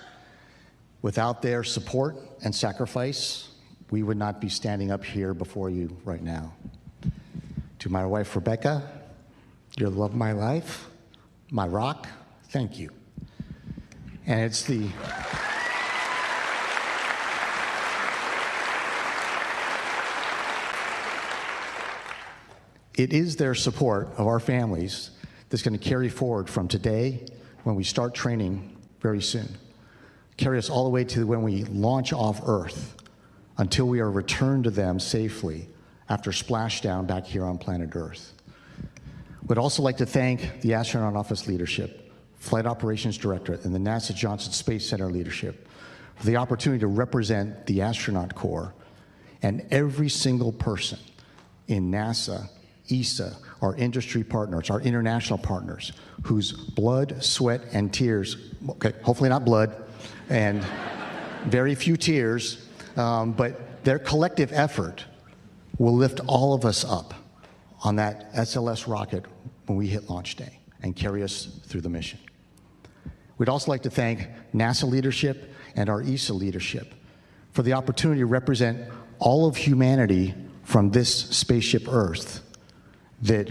Without their support and sacrifice, we would not be standing up here before you right now. To my wife, Rebecca, you're the love of my life, my rock, thank you. And it's the... It is their support of our families that's going to carry forward from today when we start training very soon. Carry us all the way to when we launch off Earth until we are returned to them safely after splashdown back here on planet Earth. Would also like to thank the Astronaut Office leadership, Flight Operations Directorate, and the NASA Johnson Space Center leadership for the opportunity to represent the astronaut corps and every single person in NASA, ESA, our industry partners, our international partners, whose blood, sweat, and tears, okay, hopefully not blood, and very few tears, but their collective effort will lift all of us up on that SLS rocket when we hit launch day and carry us through the mission. We'd also like to thank NASA leadership and our ESA leadership for the opportunity to represent all of humanity from this spaceship Earth that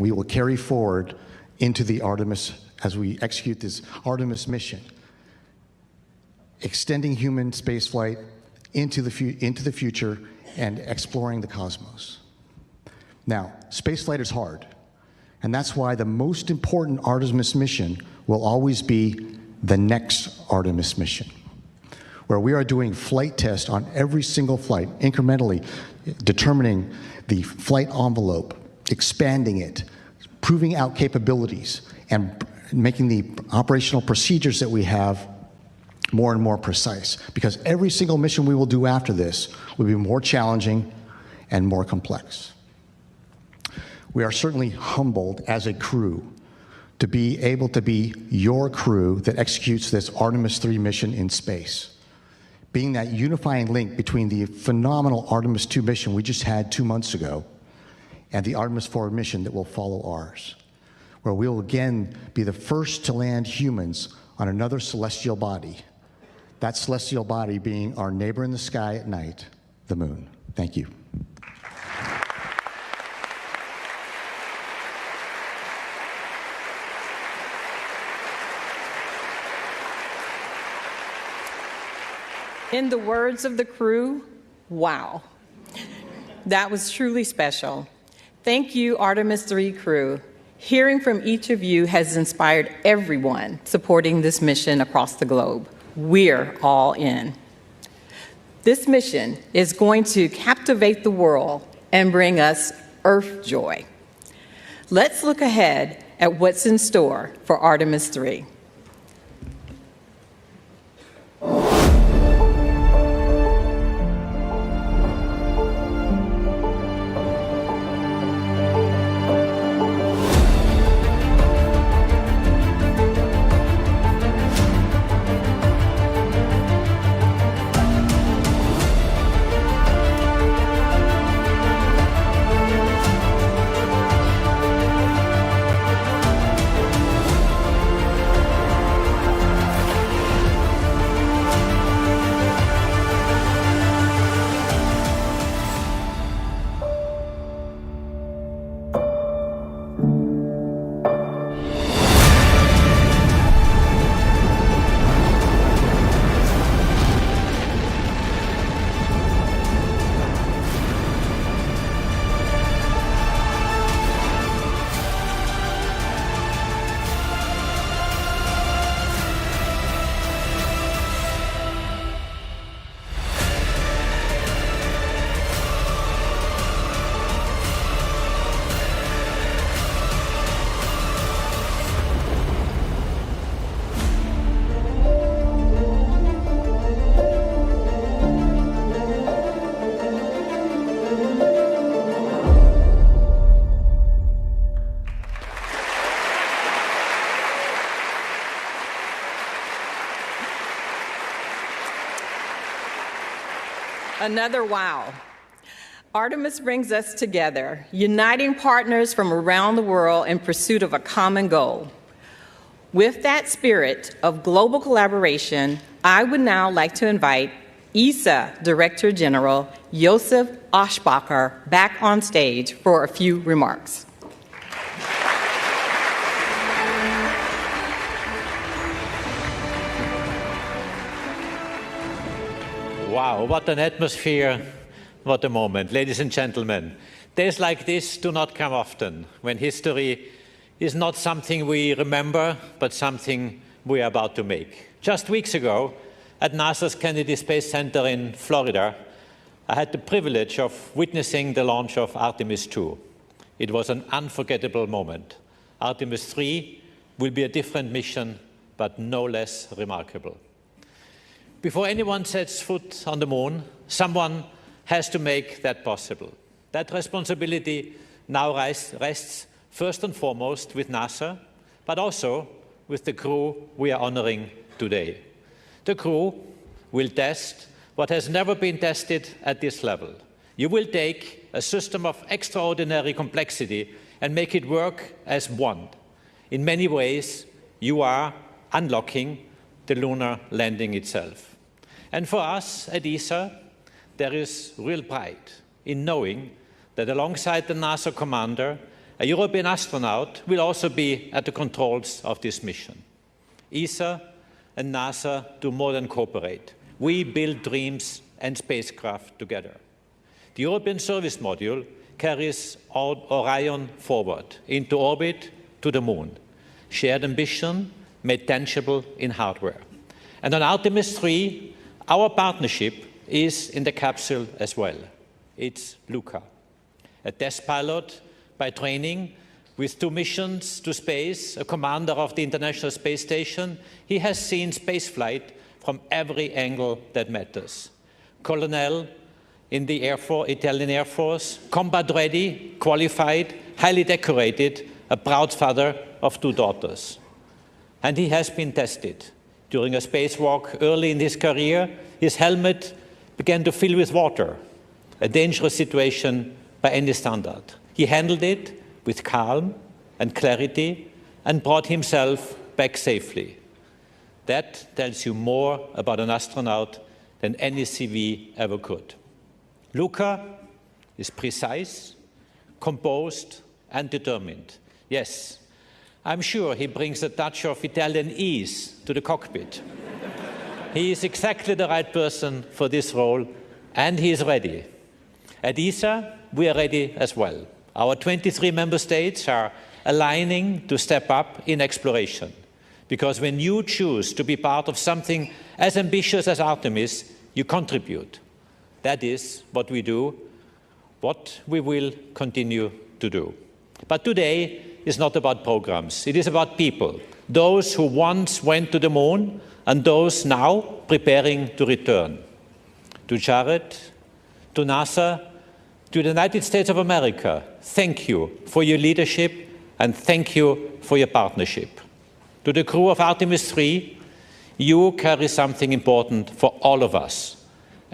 we will carry forward into the Artemis, as we execute this Artemis mission, extending human spaceflight into the future and exploring the cosmos. Now, spaceflight is hard, and that's why the most important Artemis mission will always be the next Artemis mission, where we are doing flight tests on every single flight, incrementally determining the flight envelope, expanding it, proving out capabilities, and making the operational procedures that we have more and more precise. Because every single mission we will do after this will be more challenging and more complex. We are certainly humbled as a crew to be able to be your crew that executes this Artemis III mission in space, being that unifying link between the phenomenal Artemis II mission we just had 2 months ago and the Artemis IV mission that will follow ours, where we will again be the first to land humans on another celestial body, that celestial body being our neighbor in the sky at night, the moon. Thank you. In the words of the crew, wow. That was truly special. Thank you, Artemis III crew. Hearing from each of you has inspired everyone supporting this mission across the globe. We're all in. This mission is going to captivate the world and bring us Earth joy. Let's look ahead at what's in store for Artemis III. Another wow. Artemis brings us together, uniting partners from around the world in pursuit of a common goal. With that spirit of global collaboration, I would now like to invite ESA Director General Josef Aschbacher back on stage for a few remarks. Wow, what an atmosphere, what a moment. Ladies and gentlemen, days like this do not come often, when history is not something we remember, but something we are about to make. Just weeks ago, at NASA's Kennedy Space Center in Florida, I had the privilege of witnessing the launch of Artemis II. It was an unforgettable moment. Artemis III will be a different mission, but no less remarkable. Before anyone sets foot on the moon, someone has to make that possible. That responsibility now rests first and foremost with NASA, but also with the crew we are honoring today. The crew will test what has never been tested at this level. You will take a system of extraordinary complexity and make it work as one. In many ways, you are unlocking the lunar landing itself. And for us at ESA, there is real pride in knowing that alongside the NASA commander, a European astronaut will also be at the controls of this mission. ESA and NASA do more than cooperate. We build dreams and spacecraft together. The European Service Module carries Orion forward into orbit to the moon. Shared ambition made tangible in hardware. And on Artemis III, our partnership is in the capsule as well. It's Luca, a test pilot by training with 2 missions to space, a commander of the International Space Station. He has seen spaceflight from every angle that matters. Colonel in the Italian Air Force, combat ready, qualified, highly decorated, a proud father of 2 daughters. And he has been tested. During a spacewalk early in his career, his helmet began to fill with water, a dangerous situation by any standard. He handled it with calm and clarity and brought himself back safely. That tells you more about an astronaut than any CV ever could. Luca is precise, composed, and determined. Yes, I'm sure he brings a touch of Italian ease to the cockpit. He is exactly the right person for this role, and he is ready. At ESA, we are ready as well. Our 23 member states are aligning to step up in exploration, because when you choose to be part of something as ambitious as Artemis, you contribute. That is what we do, what we will continue to do. But today is not about programs. It is about people, those who once went to the moon and those now preparing to return. To Jared, to NASA, to the United States of America, thank you for your leadership and thank you for your partnership. To the crew of Artemis III, you carry something important for all of us.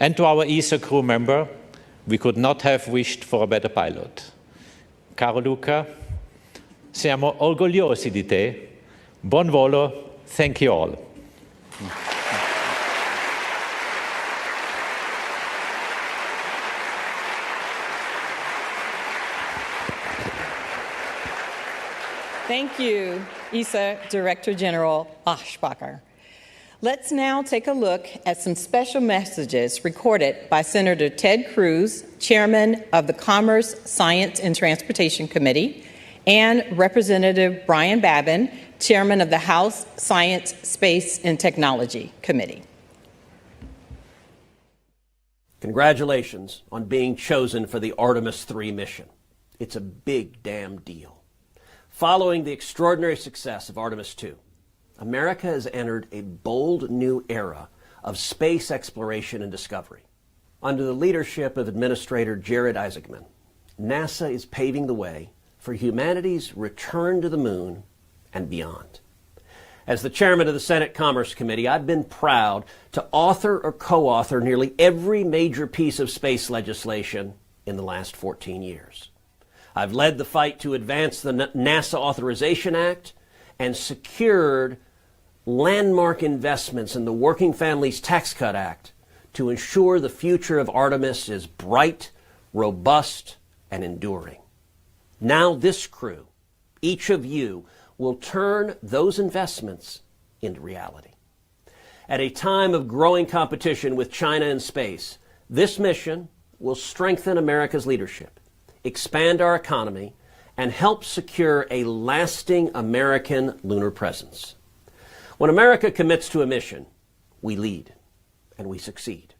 And to our ESA crew member, we could not have wished for a better pilot. Caro Luca, siamo orgogliosi di te. Buon volo. Thank you all. Thank you, ESA Director General Aschbacher. Let's now take a look at some special messages recorded by Senator Ted Cruz, Chairman of the Commerce, Science, and Transportation Committee, and Representative Brian Babin, Chairman of the House Science, Space, and Technology Committee. Congratulations on being chosen for the Artemis III mission. It's a big damn deal. Following the extraordinary success of Artemis II, America has entered a bold new era of space exploration and discovery. Under the leadership of Administrator Jared Isaacman, NASA is paving the way for humanity's return to the moon and beyond. As the chairman of the Senate Commerce Committee, I've been proud to author or co-author nearly every major piece of space legislation in the last 14 years. I've led the fight to advance the NASA Authorization Act and secured landmark investments in the Working Families Tax Cut Act to ensure the future of Artemis is bright, robust, and enduring. Now this crew, each of you, will turn those investments into reality. At a time of growing competition with China in space, this mission will strengthen America's leadership, expand our economy, and help secure a lasting American lunar presence. When America commits to a mission, we lead and we succeed.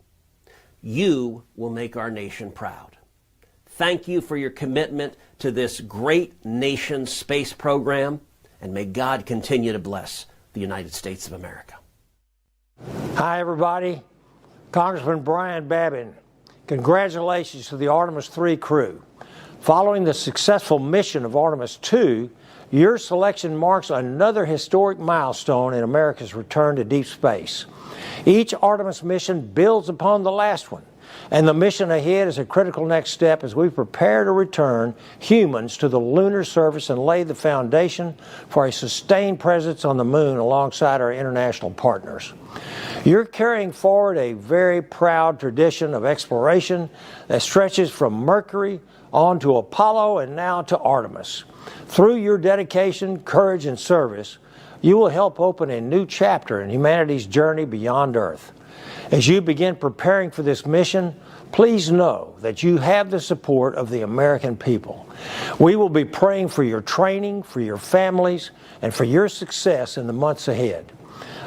You will make our nation proud. Thank you for your commitment to this great nation's space program, and may God continue to bless the United States of America. Hi, everybody. Congressman Brian Babin. Congratulations to the Artemis III crew. Following the successful mission of Artemis II, your selection marks another historic milestone in America's return to deep space. Each Artemis mission builds upon the last one, and the mission ahead is a critical next step as we prepare to return humans to the lunar surface and lay the foundation for a sustained presence on the moon alongside our international partners. You're carrying forward a very proud tradition of exploration that stretches from Mercury on to Apollo and now to Artemis. Through your dedication, courage, and service, you will help open a new chapter in humanity's journey beyond Earth. As you begin preparing for this mission, please know that you have the support of the American people. We will be praying for your training, for your families, and for your success in the months ahead.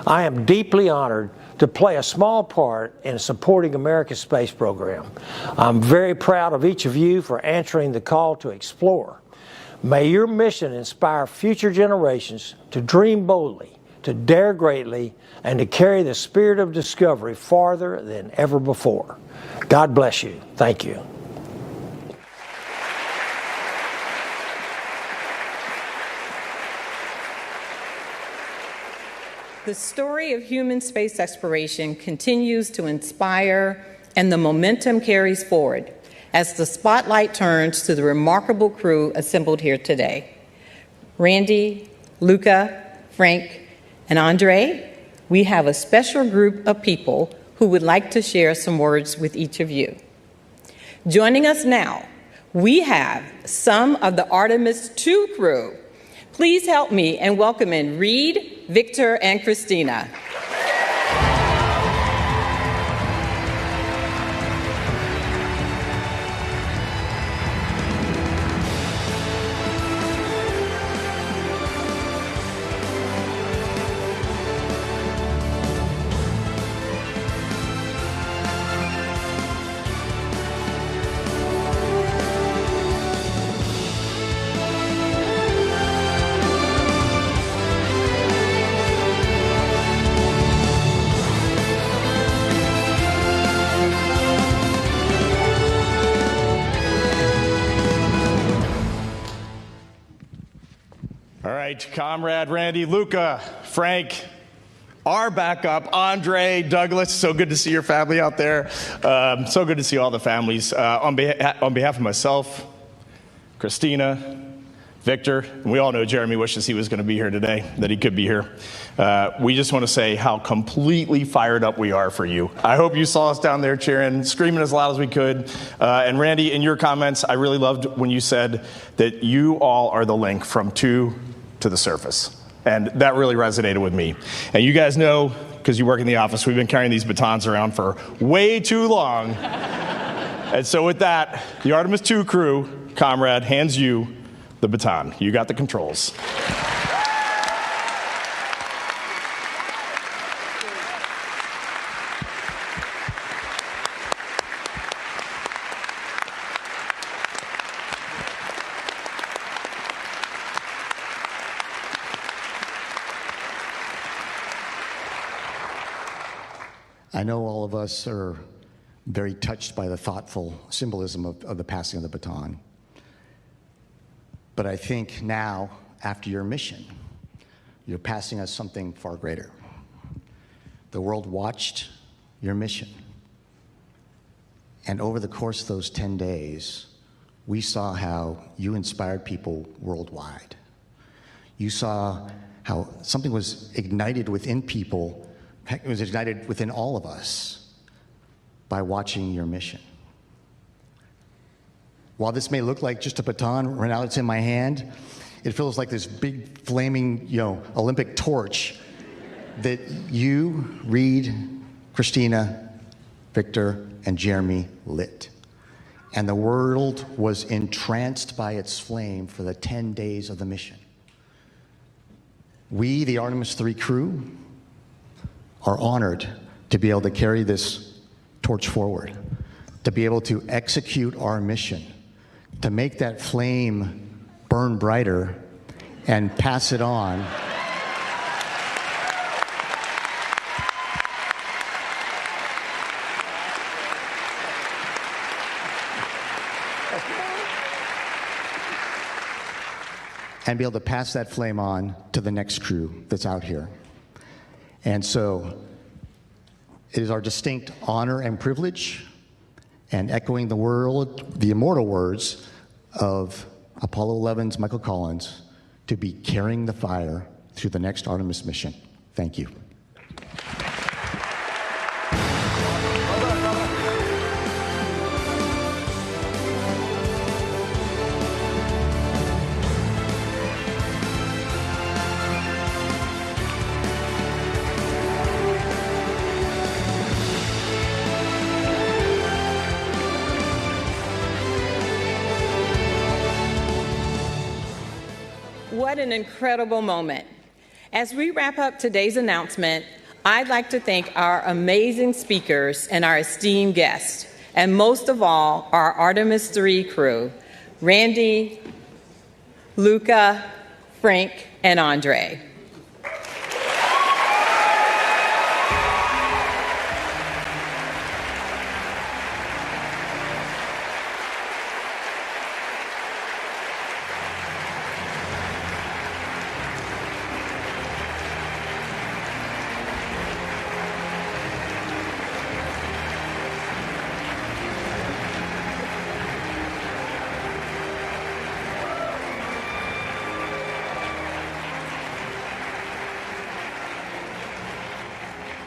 I am deeply honored to play a small part in supporting America's space program. I'm very proud of each of you for answering the call to explore. May your mission inspire future generations to dream boldly, to dare greatly, and to carry the spirit of discovery farther than ever before. God bless you. Thank you. The story of human space exploration continues to inspire, and the momentum carries forward as the spotlight turns to the remarkable crew assembled here today. Randy, Luca, Frank, and Andre, we have a special group of people who would like to share some words with each of you. Joining us now, we have some of the Artemis II crew. Please help me in welcoming Reed, Victor, and Christina. right, comrade Randy, Luca, Frank, our backup, Andre, Douglas. So good to see your family out there. So good to see all the families. On behalf of myself, Christina, Victor, and we all know Jeremy wishes he was going to be here today, that he could be here. We just want to say how completely fired up we are for you. I hope you saw us down there cheering, screaming as loud as we could. And Randy, in your comments, I really loved when you said that you all are the link from 2 to the surface. And that really resonated with me. And you guys know, because you work in the office, we've been carrying these batons around for way too long. And so with that, the Artemis II crew, comrade, hands you the baton. You got the controls. I know all of us are very touched by the thoughtful symbolism of the passing of the baton. But I think now, after your mission, you're passing us something far greater. The world watched your mission. And over the course of those 10 days, we saw how you inspired people worldwide. You saw how something was ignited within people. It was ignited within all of us by watching your mission. While this may look like just a baton, right now it's in my hand, it feels like this big flaming, Olympic torch that you, Reed, Christina, Victor, and Jeremy lit. And the world was entranced by its flame for the 10 days of the mission. We, the Artemis III crew, are honored to be able to carry this torch forward, to be able to execute our mission, to make that flame burn brighter and pass it on. And be able to pass that flame on to the next crew that's out here. And so it is our distinct honor and privilege, and echoing the immortal words of Apollo 11's Michael Collins, to be carrying the fire through the next Artemis mission. Thank you. What an incredible moment. As we wrap up today's announcement, I'd like to thank our amazing speakers and our esteemed guests, and most of all, our Artemis III crew, Randy, Luca, Frank, and Andre.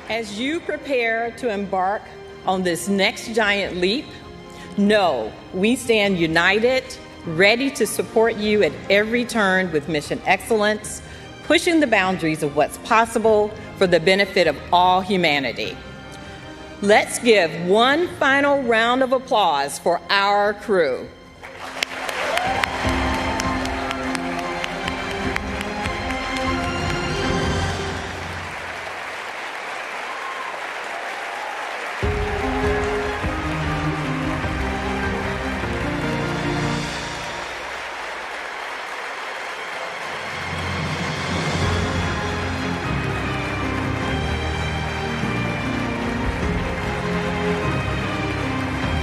As you prepare to embark on this next giant leap, know we stand united, ready to support you at every turn with mission excellence, pushing the boundaries of what's possible for the benefit of all humanity. Let's give one final round of applause for our crew.